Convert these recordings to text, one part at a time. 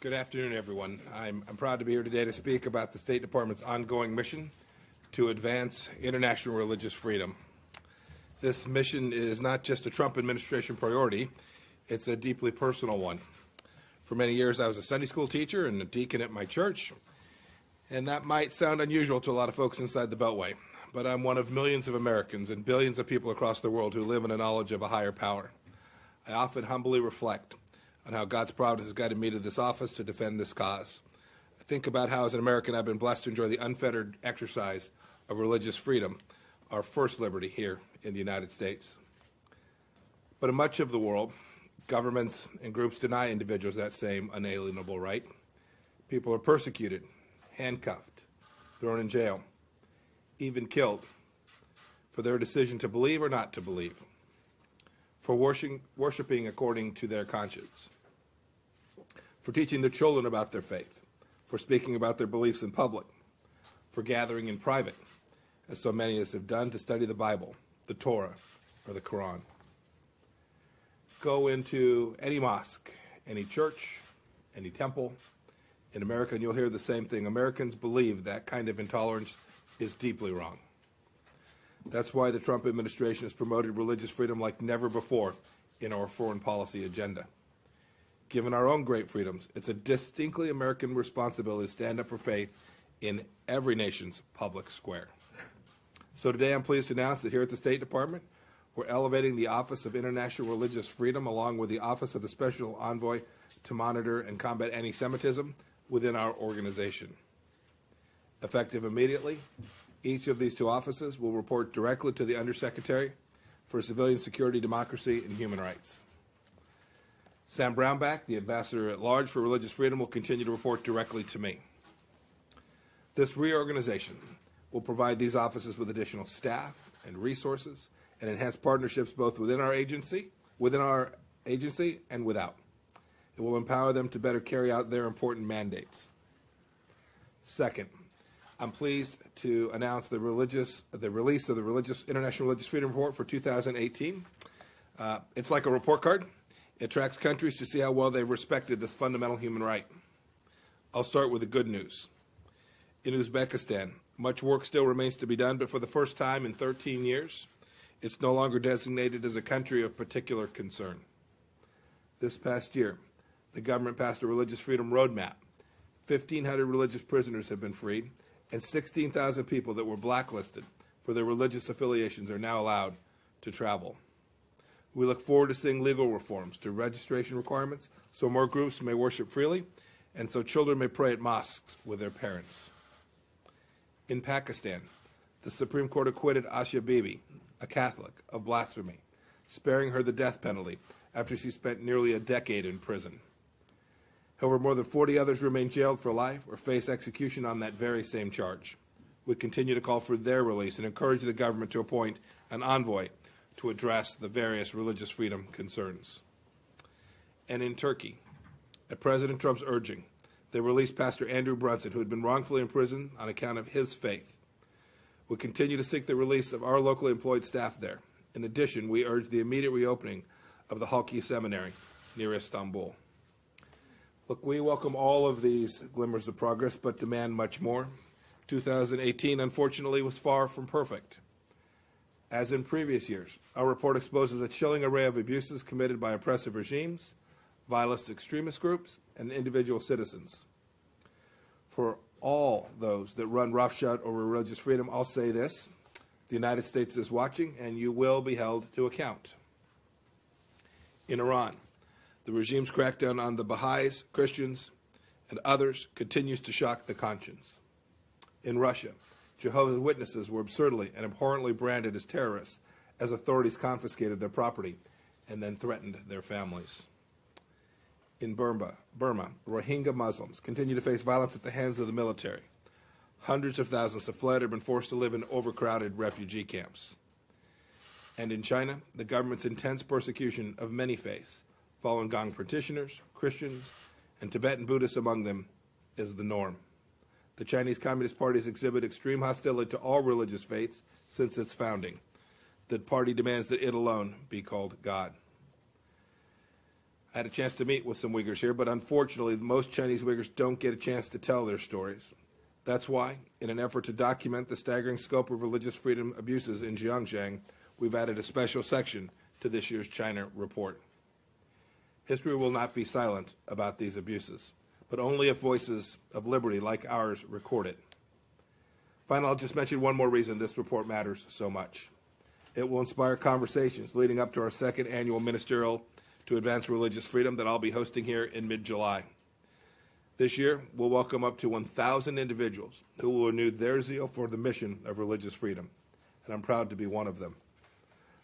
Good afternoon, everyone. I'm proud to be here today to speak about the State Department's ongoing mission to advance international religious freedom. This mission is not just a Trump administration priority, it's a deeply personal one. For many years, I was a Sunday school teacher and a deacon at my church, and that might sound unusual to a lot of folks inside the Beltway, but I'm one of millions of Americans and billions of people across the world who live in a knowledge of a higher power. I often humbly reflect on how God's providence has guided me to this office to defend this cause. I think about how, as an American, I've been blessed to enjoy the unfettered exercise of religious freedom, our first liberty here in the United States. But in much of the world, governments and groups deny individuals that same unalienable right. People are persecuted, handcuffed, thrown in jail, even killed for their decision to believe or not to believe, for worshiping according to their conscience, for teaching their children about their faith, for speaking about their beliefs in public, for gathering in private, as so many of us have done, to study the Bible, the Torah, or the Quran. Go into any mosque, any church, any temple in America, and you'll hear the same thing. Americans believe that kind of intolerance is deeply wrong. That's why the Trump administration has promoted religious freedom like never before in our foreign policy agenda. Given our own great freedoms, it's a distinctly American responsibility to stand up for faith in every nation's public square. So today I'm pleased to announce that here at the State Department, we're elevating the Office of International Religious Freedom along with the Office of the Special Envoy to monitor and combat anti-Semitism within our organization. Effective immediately, each of these two offices will report directly to the Undersecretary for Civilian Security, Democracy, and Human Rights. Sam Brownback, the Ambassador at Large for Religious Freedom, will continue to report directly to me. This reorganization will provide these offices with additional staff and resources and enhance partnerships both within our agency and without. It will empower them to better carry out their important mandates. Second, I'm pleased to announce the release of the International Religious Freedom Report for 2018. It's like a report card. It tracks countries to see how well they've respected this fundamental human right. I'll start with the good news. In Uzbekistan, much work still remains to be done, but for the first time in 13 years, it's no longer designated as a country of particular concern. This past year, the government passed a religious freedom roadmap. 1,500 religious prisoners have been freed, and 16,000 people that were blacklisted for their religious affiliations are now allowed to travel. We look forward to seeing legal reforms to registration requirements so more groups may worship freely and so children may pray at mosques with their parents. In Pakistan, the Supreme Court acquitted Asia Bibi, a Catholic, of blasphemy, sparing her the death penalty after she spent nearly a decade in prison. However, more than 40 others remain jailed for life or face execution on that very same charge. We continue to call for their release and encourage the government to appoint an envoy to address the various religious freedom concerns. And in Turkey, at President Trump's urging, they released Pastor Andrew Brunson, who had been wrongfully imprisoned on account of his faith. We continue to seek the release of our locally employed staff there. In addition, we urge the immediate reopening of the Halki Seminary near Istanbul. Look, we welcome all of these glimmers of progress, but demand much more. 2018, unfortunately, was far from perfect. As in previous years, our report exposes a chilling array of abuses committed by oppressive regimes, violent extremist groups, and individual citizens. For all those that run roughshod over religious freedom, I'll say this: the United States is watching, and you will be held to account. In Iran, the regime's crackdown on the Baha'is, Christians, and others continues to shock the conscience. In Russia, Jehovah's Witnesses were absurdly and abhorrently branded as terrorists as authorities confiscated their property and then threatened their families. In Burma, Rohingya Muslims continue to face violence at the hands of the military. Hundreds of thousands have fled or been forced to live in overcrowded refugee camps. And in China, the government's intense persecution of many faiths, Falun Gong practitioners, Christians, and Tibetan Buddhists among them, is the norm. The Chinese Communist Party has exhibited extreme hostility to all religious faiths since its founding. The party demands that it alone be called God. I had a chance to meet with some Uyghurs here, but unfortunately, most Chinese Uyghurs don't get a chance to tell their stories. That's why, in an effort to document the staggering scope of religious freedom abuses in Xinjiang, we've added a special section to this year's China report. History will not be silent about these abuses, but only if voices of liberty like ours record it. Finally, I'll just mention one more reason this report matters so much. It will inspire conversations leading up to our second annual Ministerial to Advance Religious Freedom that I'll be hosting here in mid-July. This year, we'll welcome up to 1,000 individuals who will renew their zeal for the mission of religious freedom, and I'm proud to be one of them.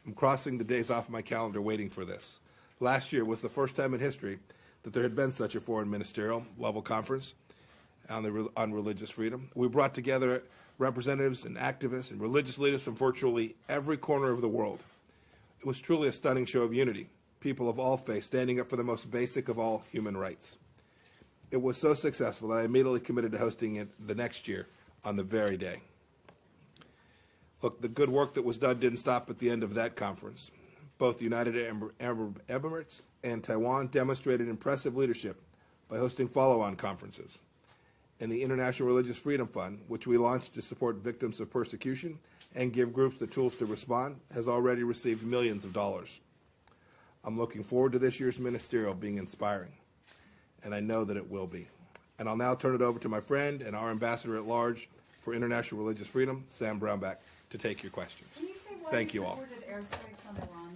I'm crossing the days off my calendar waiting for this. Last year was the first time in history that there had been such a foreign ministerial level conference on religious freedom. We brought together representatives and activists and religious leaders from virtually every corner of the world. It was truly a stunning show of unity, people of all faiths standing up for the most basic of all human rights. It was so successful that I immediately committed to hosting it the next year on the very day. Look, the good work that was done didn't stop at the end of that conference. Both the United Arab Emirates and Taiwan demonstrated impressive leadership by hosting follow-on conferences. And the International Religious Freedom Fund, which we launched to support victims of persecution and give groups the tools to respond, has already received millions of dollars. I'm looking forward to this year's ministerial being inspiring, and I know that it will be. And I'll now turn it over to my friend and our ambassador at large for international religious freedom, Sam Brownback, to take your questions. Can you say why Thank you you all. supported airstrikes on Iran?